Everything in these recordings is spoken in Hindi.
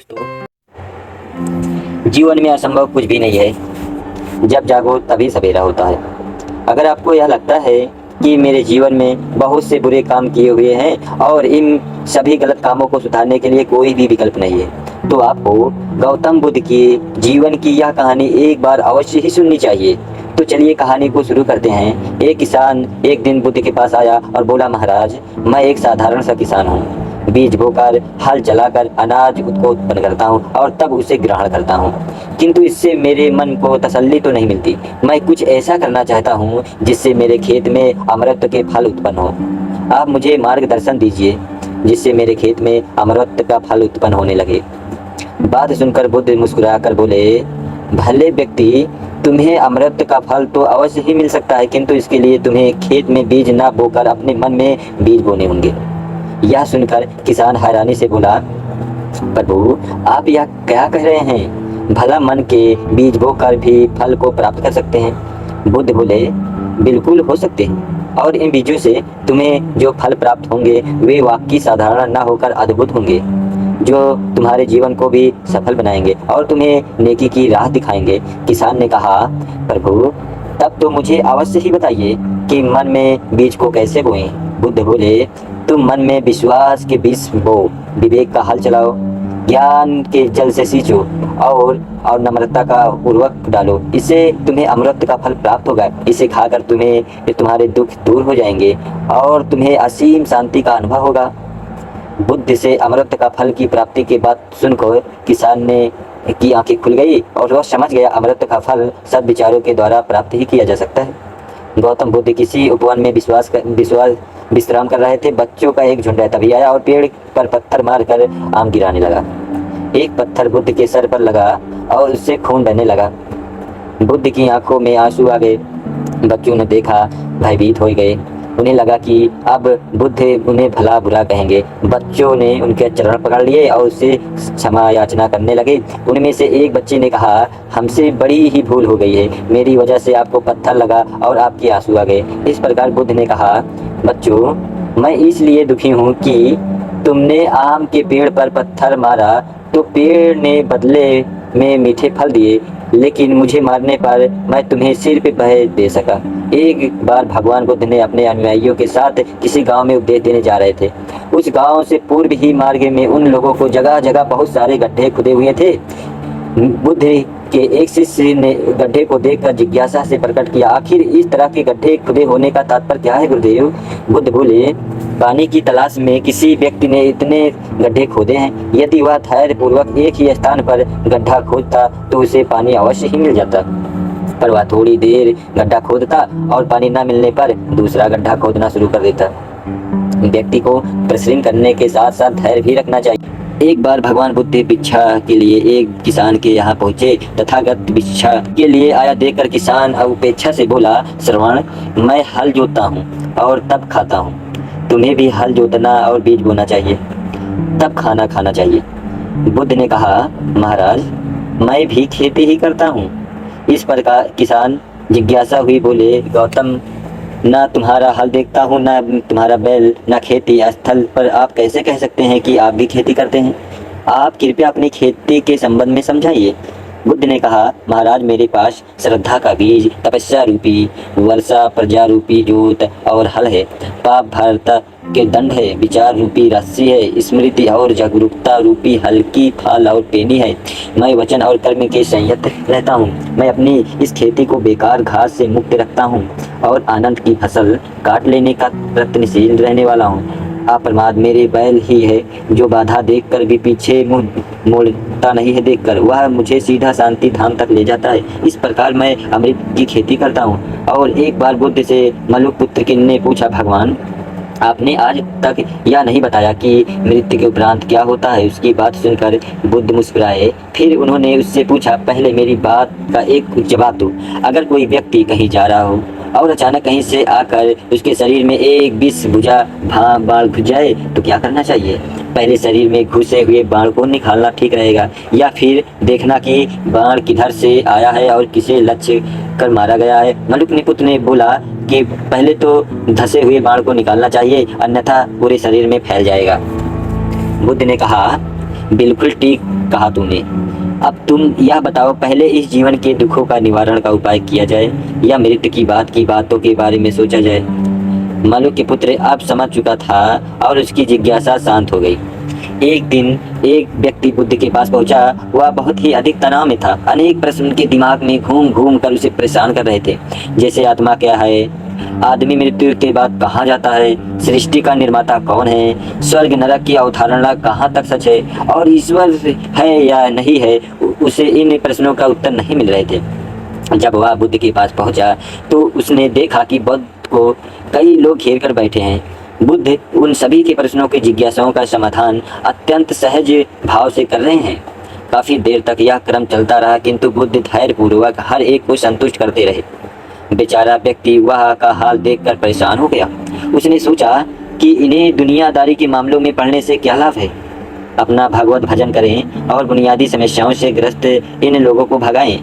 दोस्तों, जीवन में असंभव कुछ भी नहीं है। जब जागो तभी सवेरा होता है। अगर आपको यह लगता है कि मेरे जीवन में बहुत से बुरे काम किए हुए हैं और इन सभी गलत कामों को सुधारने के लिए कोई भी विकल्प नहीं है, तो आपको गौतम बुद्ध की जीवन की यह कहानी एक बार अवश्य ही सुननी चाहिए। तो चलिए कहानी को शुरू करते हैं। एक किसान एक दिन बुद्ध के पास आया और बोला, महाराज, मैं एक साधारण सा किसान हूँ। बीज बोकर, हल चलाकर अनाज को उत्पन्न करता हूँ और तब उसे ग्रहण करता हूँ, किंतु इससे मेरे मन को तसल्ली तो नहीं मिलती। मैं कुछ ऐसा करना चाहता हूँ जिससे मेरे खेत में अमृत के फल उत्पन्न हो। आप मुझे मार्गदर्शन दीजिए जिससे मेरे खेत में अमृत का फल उत्पन्न होने लगे। बात सुनकर बुद्ध मुस्कुराकर बोले, भले व्यक्ति, तुम्हें अमृत का फल तो अवश्य ही मिल सकता है, किंतु इसके लिए तुम्हें खेत में बीज न बोकर अपने मन में बीज बोने होंगे। यह सुनकर किसान हैरानी से बोला, प्रभु, आप यह क्या कह रहे हैं? भला मन के बीज बोकर भी फल को प्राप्त कर सकते हैं? बुद्ध बोले, बिल्कुल हो सकते हैं, और इन बीजों से तुम्हें जो फल प्राप्त होंगे वे वाकई साधारण न होकर अद्भुत होंगे, जो तुम्हारे जीवन को भी सफल बनाएंगे और तुम्हें नेकी की राह दिखाएंगे। किसान ने कहा, प्रभु, तब तो मुझे अवश्य ही बताइए कि मन में बीज को कैसे बोएं। बुद्ध बोले, तुम मन में विश्वास के बीज बो, विवेक का हल चलाओ, ज्ञान के जल से सींचो और नम्रता का उर्वरक डालो। इससे तुम्हें अमृत का फल प्राप्त होगा। इसे खाकर तुम्हारे दुख दूर हो जाएंगे और तुम्हें असीम शांति का अनुभव होगा। बुद्ध से अमृत का फल की प्राप्ति की बात सुनकर किसान ने की आंखें खुल गई और वह समझ गया, अमृत का फल सब विचारों के द्वारा प्राप्त ही किया जा सकता है। गौतम बुद्ध किसी उपवन में विश्राम कर रहे थे। बच्चों का एक झुंड तभी आया और पेड़ पर पत्थर मारकर आम गिराने लगा। एक पत्थर बुद्ध के सर पर लगा और उससे खून बहने लगा। बुद्ध की आंखों में आंसू आ गए। बच्चों ने देखा, भयभीत हो गए। उन्हें लगा कि अब बुद्ध उन्हें भला बुरा कहेंगे। बच्चों ने उनके चरण पकड़ लिए और उससे क्षमा याचना करने लगे। उनमें से एक बच्चे ने कहा, हमसे बड़ी ही भूल हो गई है, मेरी वजह से आपको पत्थर लगा और आपके आंसू आ गए। इस प्रकार बुद्ध ने कहा, बच्चों, मैं इसलिए दुखी हूँ कि तुमने आम के पेड़ पर पत्थर मारा तो पेड़ ने बदले में मीठे फल दिए, लेकिन मुझे मारने पर मैं तुम्हें सिर पे भय दे सका। एक बार भगवान बुद्ध ने अपने अनुयायियों के साथ किसी गांव में उपदेश देने जा रहे थे। उस गांव से पूर्व ही मार्ग में उन लोगों को जगह जगह बहुत सारे गड्ढे खुदे हुए थे। बुद्ध के एक शिष्य ने गड्ढे को देखकर जिज्ञासा से प्रकट किया, आखिर इस तरह के गड्ढे खुदे होने का तात्पर्य क्या है गुरुदेव? बुद्ध बोले, पानी की तलाश में किसी व्यक्ति ने इतने गड्ढे खोदे हैं। यदि वह धैर्य पूर्वक एक ही स्थान पर गड्ढा खोदता तो उसे पानी अवश्य ही मिल जाता, पर वह थोड़ी देर गड्ढा खोदता और पानी न मिलने पर दूसरा गड्ढा खोदना शुरू कर देता। व्यक्ति को परिश्रम करने के साथ साथ धैर्य भी रखना चाहिए। एक बार भगवान बुद्ध भिक्षा के लिए एक किसान के यहाँ पहुँचे। तथागत भिक्षा के लिए आया देखकर किसान उपेक्षा से बोला, श्रवण, मैं हल जोतता हूँ और तब खाता हूँ। तुम्हें भी हल जोतना और बीज बोना चाहिए, तब खाना खाना चाहिए। बुद्ध ने कहा, महाराज, मैं भी खेती ही करता हूँ। इस प्रकार किसान जिज्ञासा हुई, बोले, गौतम, ना तुम्हारा हल देखता हूँ, ना तुम्हारा बैल, ना खेती स्थल पर आप कैसे कह सकते हैं कि आप भी खेती करते हैं? आप कृपया अपनी खेती के संबंध में समझाइए। बुद्ध ने कहा, महाराज, मेरे पास श्रद्धा का बीज, तपस्या रूपी वर्षा, प्रजा रूपी जोत और हल है। पाप भारत के दंड है, विचार रूपी रस्सी है, स्मृति और जागरूकता रूपी हल्की फाल और पेनी है। मैं वचन और कर्म के संयत रहता हूँ। मैं अपनी इस खेती को बेकार घास से मुक्त रखता हूँ और आनंद की फसल काट लेने का प्रयत्नशील रहने वाला हूँ। अप्रमाद मेरे बैल ही है जो बाधा देखकर भी पीछे मुंह मोड़ता नहीं है। देखकर वह मुझे सीधा शांति धाम तक ले जाता है। इस प्रकार मैं अमृत की खेती करता हूँ। और एक बार बुद्ध से मलुक पुत्र ने पूछा, भगवान, आपने आज तक यह नहीं बताया कि मृत्यु के उपरांत क्या होता है। उसकी बात सुनकर बुद्ध मुस्कुराए। फिर उन्होंने उससे पूछा, पहले मेरी बात का एक जवाब दो। अगर कोई व्यक्ति कहीं जा रहा हो और अचानक कहीं से आकर उसके शरीर में एक विष बुझा बाण घुस जाए तो क्या करना चाहिए? पहले शरीर में घुसे हुए बाण को निकालना ठीक रहेगा, या फिर देखना कि बाण किधर से आया है और किसे लक्ष्य कर मारा गया है? मलुक पुत्र ने बोला कि पहले तो धसे हुए बाण को निकालना चाहिए, अन्यथा पूरे शरीर में फैल जाएगा। बुद्ध ने कहा, बिल्कुल ठीक कहा तूने। अब तुम यह बताओ, पहले इस जीवन के दुखों का निवारण का उपाय किया जाए या मृत्यु की बातों के बारे में सोचा जाए। मनु के पुत्र अब समझ चुका था और उसकी जिज्ञासा शांत हो गई। एक दिन एक व्यक्ति बुद्ध के पास पहुंचा। वह बहुत ही अधिक तनाव में था। अनेक प्रश्न उनके दिमाग में घूम घूम कर उसे परेशान कर रहे थे, जैसे आत्मा क्या है, आदमी मृत्यु के बाद कहाँ जाता है, सृष्टि का निर्माता कौन है, स्वर्ग नरक की अवधारणा कहाँ तक सच है, और ईश्वर है या नहीं है। उसे इन प्रश्नों का उत्तर नहीं मिल रहे थे। जब वह बुद्ध के पास पहुंचा तो उसने देखा कि बुद्ध को कई लोग घेर कर बैठे हैं। बुद्ध उन सभी के प्रश्नों के जिज्ञासाओं का समाधान अत्यंत सहज भाव से कर रहे हैं। काफी देर तक यह क्रम चलता रहा, किंतु बुद्ध धैर्यपूर्वक हर एक को संतुष्ट करते रहे। बेचारा व्यक्ति वह का हाल देखकर परेशान हो गया। उसने सोचा कि इन्हें दुनियादारी के मामलों में पढ़ने से क्या लाभ है। अपना भगवत भजन करें और बुनियादी समस्याओं से ग्रस्त इन लोगों को भगाएं।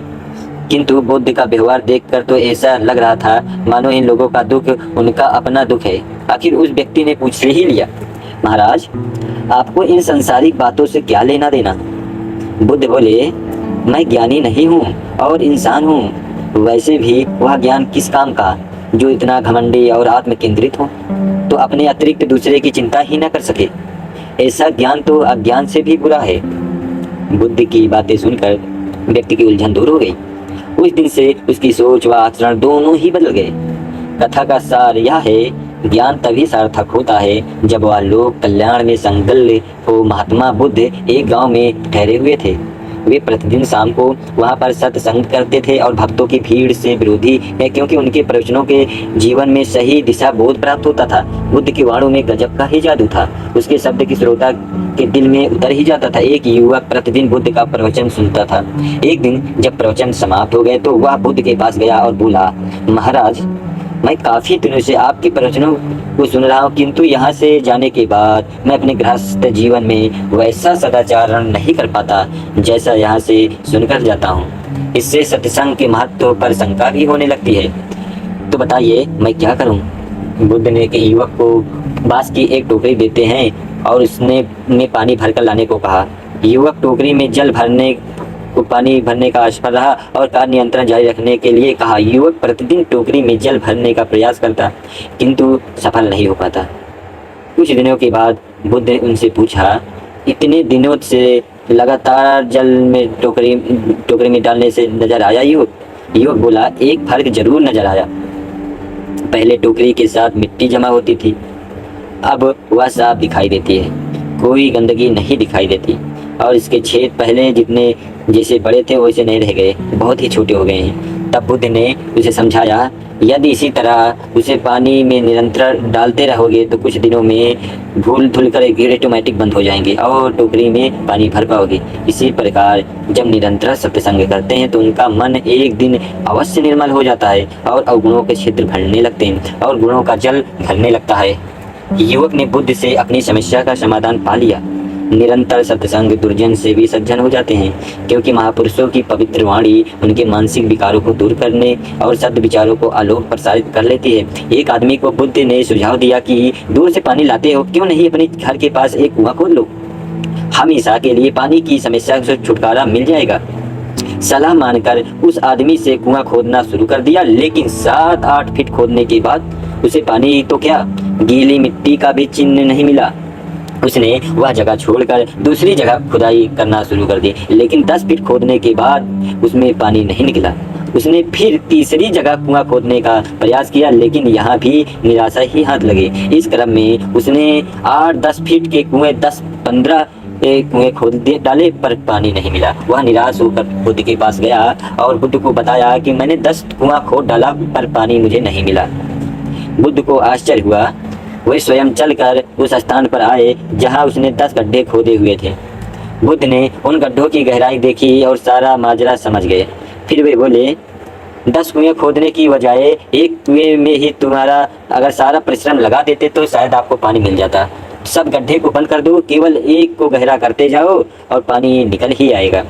किंतु बुद्ध का व्यवहार देखकर तो ऐसा लग रहा था मानो इन लोगों का दुख उनका अपना दुख है। आखिर उस व्यक्ति ने पूछ ही लिया, महाराज, आपको इन संसारिक बातों से क्या लेना देना। बुद्ध बोले, मैं ज्ञानी नहीं हूँ और इंसान हूँ। वैसे भी वह ज्ञान किस काम का जो इतना घमंडी और आत्म केंद्रित हो, तो अपने अतिरिक्त दूसरे की चिंता ही न कर सके। ऐसा ज्ञान तो अज्ञान से भी बुरा है। बुद्ध की बातें सुनकर व्यक्ति की उलझन दूर हो गई। उस दिन से उसकी सोच व आचरण दोनों ही बदल गए। कथा का सार यह है, ज्ञान तभी सार्थक होता है जब वह लोक कल्याण में संलग्न हो। महात्मा बुद्ध एक गांव में ठहरे हुए थे। वे प्रतिदिन शाम को वहां पर सत्संग करते थे और भक्तों की भीड़ से विरोधी है, क्योंकि उनके प्रवचनों के जीवन में सही दिशा बोध प्राप्त होता था। बुद्ध की वाणों में गजब का ही जादू था। उसके शब्द की श्रोता के दिल में उतर ही जाता था। एक युवक प्रतिदिन बुद्ध का प्रवचन सुनता था। एक दिन जब प्रवचन समाप्त हो गए तो वह बुद्ध के पास गया और बोला, महाराज, मैं काफी दिनों से आपके प्रवचनों को सुन रहा हूँ, किंतु यहाँ से जाने के बाद मैं अपने गृहस्थ जीवन में वैसा सदाचारण नहीं कर पाता जैसा यहाँ से सुनकर जाता हूँ। इससे सत्संग के महत्व पर शंका भी होने लगती है। तो बताइए मैं क्या करूँ। बुद्ध ने के युवक को बांस की एक टोकरी देते हैं और उसने में पानी भरकर लाने को कहा। युवक टोकरी में जल भरने को पानी भरने का असफल रहा और कार्य नियंत्रण जारी रखने के लिए कहा। युवक प्रतिदिन टोकरी में जल भरने का प्रयास करता, किंतु सफल नहीं हो पाता। कुछ दिनों के बाद बुद्ध ने उनसे पूछा, इतने दिनों से लगातार जल में टोकरी में डालने से नजर आया युवक। युवक बोला, एक फर्क जरूर नजर आया। पहले टोकरी के साथ मिट्टी जमा होती थी, अब वह साफ दिखाई देती है। कोई गंदगी नहीं दिखाई देती और इसके छेद पहले जितने जैसे बड़े थे वैसे नहीं रह गए, बहुत ही छोटे हो गए हैं। तब बुद्ध ने उसे समझाया, यदि इसी तरह उसे पानी में निरंतर डालते रहोगे तो कुछ दिनों में धुल धुल कर ऑटोमेटिक बंद हो जाएंगे और टोकरी में पानी भर पाओगे। इसी प्रकार जब निरंतर सत्संग करते हैं तो उनका मन एक दिन अवश्य निर्मल हो जाता है और अवगुणों के क्षेत्र भरने लगते हैं और गुणों का जल भरने लगता है। युवक ने बुद्ध से अपनी समस्या का समाधान पा लिया। निरंतर सत्संग दुर्जन से भी सज्जन हो जाते हैं, क्योंकि महापुरुषों की पवित्र वाणी उनके मानसिक विकारों को दूर करने और सद विचारों को आलोक प्रसारित कर लेती है। एक आदमी को बुद्ध ने सुझाव दिया कि दूर से पानी लाते हो, क्यों नहीं अपने घर के पास एक कुआं खोद लो, हमेशा के लिए पानी की समस्या से छुटकारा मिल जाएगा। सलाह मानकर उस आदमी से कुआं खोदना शुरू कर दिया, लेकिन 7-8 फीट खोदने के बाद उसे पानी तो क्या, गीली मिट्टी का भी चिन्ह नहीं मिला। उसने वह जगह छोड़कर दूसरी जगह खुदाई करना शुरू कर दी, लेकिन 10 फीट खोदने के बाद उसमें पानी नहीं निकला। उसने फिर तीसरी जगह कुआं खोदने का प्रयास किया, लेकिन यहाँ भी निराशा ही हाथ लगे। इस क्रम में उसने 8-10 फीट के कुएं 10-15 कुएं खोद डाले, पर पानी नहीं मिला। वह निराश होकर बुद्ध के पास गया और बुद्ध को बताया कि मैंने 10 कुआं खोद डाला पर पानी मुझे नहीं मिला। बुद्ध को आश्चर्य हुआ। वे स्वयं चलकर उस स्थान पर आए जहां उसने 10 गड्ढे खोदे हुए थे। बुद्ध ने उन गड्ढों की गहराई देखी और सारा माजरा समझ गए। फिर वे बोले, 10 कुएं खोदने की बजाय एक कुएं में ही तुम्हारा अगर सारा परिश्रम लगा देते तो शायद आपको पानी मिल जाता। सब गड्ढे को बंद कर दो, केवल एक को गहरा करते जाओ और पानी निकल ही आएगा।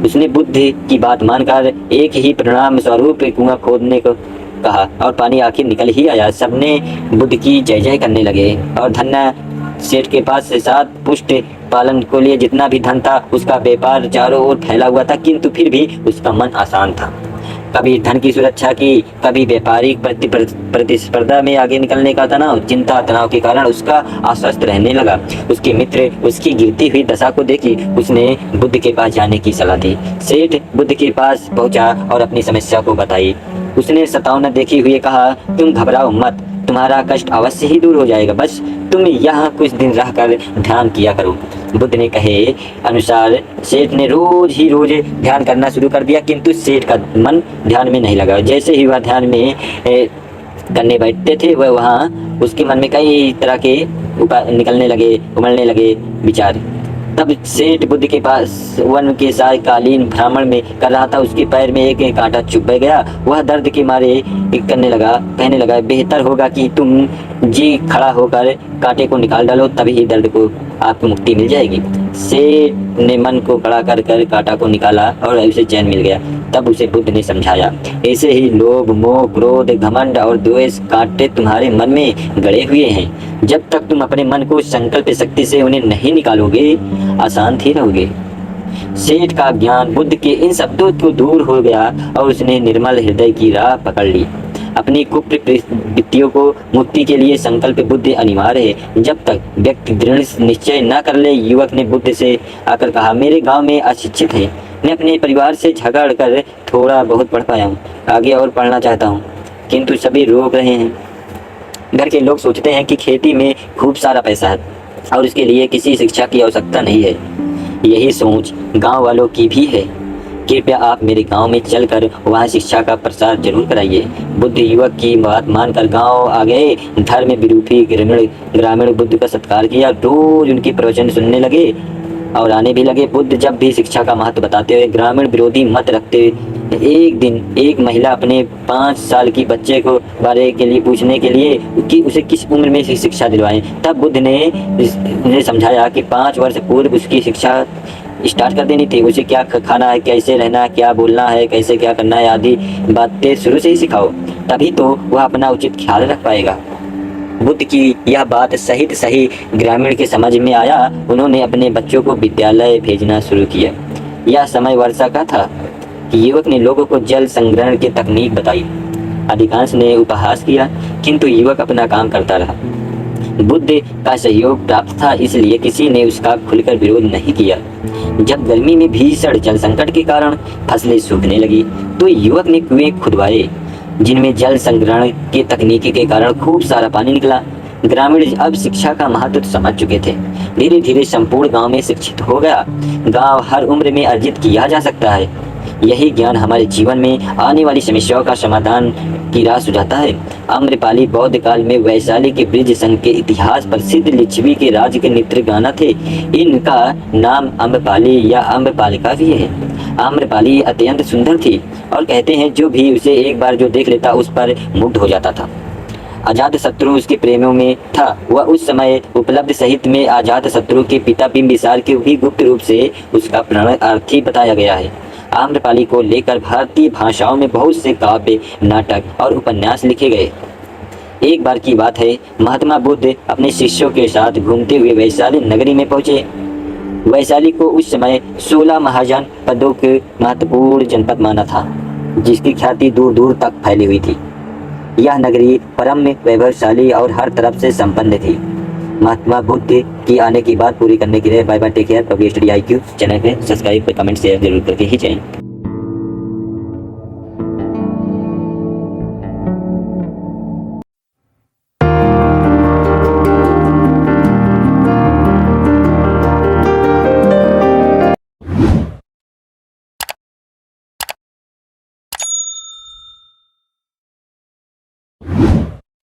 उसने बुद्ध की बात मानकर एक ही परिणाम स्वरूप कुआं खोदने को कहा और पानी आखिर निकल ही आया। सबने बुद्ध की जय जय करने लगे और धन्ना सेठ के पास से 7 पुष्ट पालन के लिए जितना भी धन था, उसका व्यापार चारों ओर फैला हुआ था, किंतु फिर भी उसका मन आसान था। कभी धन की सुरक्षा की, कभी व्यापारिक प्रतिस्पर्धा में आगे निकलने का तनाव, चिंता तनाव के कारण उसका अस्वस्थ रहने लगा। उसके मित्र उसकी गिरती हुई दशा को देखी, उसने बुद्ध के पास जाने की सलाह दी। सेठ बुद्ध के पास पहुंचा और अपनी समस्या को बताई। उसने सतावना देखी हुए कहा, तुम घबराओ मत, तुम्हारा कष्ट अवश्य ही दूर हो जाएगा, बस तुम यहाँ कुछ दिन रहकर ध्यान किया करो। बुद्ध ने कहे अनुसार सेठ ने रोज ध्यान करना शुरू कर दिया, किंतु सेठ का मन ध्यान में नहीं लगा। जैसे ही वह ध्यान में करने बैठते थे, वह वहाँ उसके मन में कई तरह के उमड़ने लगे विचार। तब सेठ बुद्ध के पास वन के कालीन भ्रमण में कर रहा था। उसके पैर में एक कांटा चुभ गया। वह दर्द के मारे कहने लगा, बेहतर होगा कि तुम जी खड़ा होकर कांटे को निकाल डालो, तभी ही दर्द को आपको मुक्ति मिल जाएगी। सेठ ने मन को खड़ा कर कांटा को निकाला और उसे चैन मिल गया। तब उसे बुद्ध ने समझाया, ऐसे ही लोभ, मोह, क्रोध, घमंड और द्वेष कांटे तुम्हारे मन में गड़े हुए हैं। जब तक तुम अपने मन को संकल्प शक्ति से उन्हें नहीं निकालोगे, अशांत ही रहोगे। सेठ का ज्ञान बुद्ध के इन शब्दों को दूर हो गया और उसने निर्मल हृदय की राह पकड़ ली। अपनी कुप्रवृत्तियों को मुक्ति के लिए संकल्प बुद्धि अनिवार्य है। जब तक व्यक्ति दृढ़ निश्चय न कर ले। युवक ने बुद्ध से आकर कहा, मेरे गांव में अशिक्षित है, मैं अपने परिवार से झगड़ कर थोड़ा बहुत पढ़ पाया हूँ, आगे और पढ़ना चाहता हूँ, किंतु सभी रोक रहे हैं। घर के लोग सोचते हैं कि खेती में खूब सारा पैसा है और इसके लिए किसी शिक्षा की आवश्यकता नहीं है। यही सोच गांव वालों की भी है। कृपया आप मेरे गांव में चलकर वहां शिक्षा का प्रसार जरूर कराइए। बुद्ध युवक की बात मानकर गांव आ गए। धर्म विरूपी ग्रामीण बुद्ध का सत्कार किया, रोज उनकी प्रवचन सुनने लगे और आने भी लगे। बुद्ध जब भी शिक्षा का महत्व बताते हुए ग्रामीण विरोधी मत रखते। एक दिन एक महिला अपने 5 साल की बच्चे को बारे के लिए पूछने के लिए कि उसे किस उम्र में शिक्षा दिलवाएं। तब बुद्ध ने उन्हें समझाया कि 5 वर्ष पूर्व उसकी शिक्षा स्टार्ट कर देनी थी। उसे क्या खाना है, कैसे रहना है, क्या बोलना है, कैसे क्या करना है आदि बातें शुरू से ही सिखाओ, तभी तो वह अपना उचित ख्याल रख पाएगा। बुद्ध की यह बात सही ग्रामीण के समझ में आया। उन्होंने अपने बच्चों को विद्यालय भेजना शुरू किया। यह समय वर्षा का था। युवक ने लोगों को जल संग्रहण की तकनीक बताई। अधिकांश ने उपहास किया, किंतु युवक अपना काम करता रहा। बुद्ध का सहयोग प्राप्त था, इसलिए किसी ने उसका खुलकर विरोध नहीं किया। जब गर्मी में भीषण जल संकट के कारण फसलें सूखने लगी, तो युवक ने कुएं खुदवाए, जिनमें जल संग्रहण की तकनीकी के कारण खूब सारा पानी निकला। ग्रामीण अब शिक्षा का महत्व समझ चुके थे। धीरे धीरे संपूर्ण गांव में शिक्षित हो गया। गांव हर उम्र में अर्जित किया जा सकता है। यही ज्ञान हमारे जीवन में आने वाली समस्याओं का समाधान की राह सुझाता है। आम्रपाली बौद्ध काल में वैशाली के ब्रिज संघ के इतिहास प्रसिद्ध लिच्छवी के राज्य के नृत्यगाना थे। इनका नाम आम्रपाली या आम्रपालिका भी है। आम्रपाली अत्यंत सुंदर थी और कहते हैं जो भी उसे एक बार जो देख लेता उस पर मुग्ध हो जाता था। अजात शत्रु उसके प्रेमियों में था। वह उस समय उपलब्ध साहित्य में अजात शत्रु के पिता बिंबिसार के भी गुप्त रूप से उसका प्रणयार्थी बताया गया है। आम्रपाली को लेकर भारतीय भाषाओं में बहुत से काव्य, नाटक और उपन्यास लिखे गए। एक बार की बात है, महात्मा बुद्ध अपने शिष्यों के साथ घूमते हुए वैशाली नगरी में पहुंचे। वैशाली को उस समय 16 महाजन पदों के महत्वपूर्ण जनपद माना था, जिसकी ख्याति दूर दूर तक फैली हुई थी। यह नगरी परम वैभवशाली और हर तरफ से संपन्न थी। महात्मा बुद्ध की आने की बात पूरी करने के लिए bye bye, take care. Public study IQ channel पे सब्सक्राइब, कमेंट, शेयर जरूर करके ही जाएं।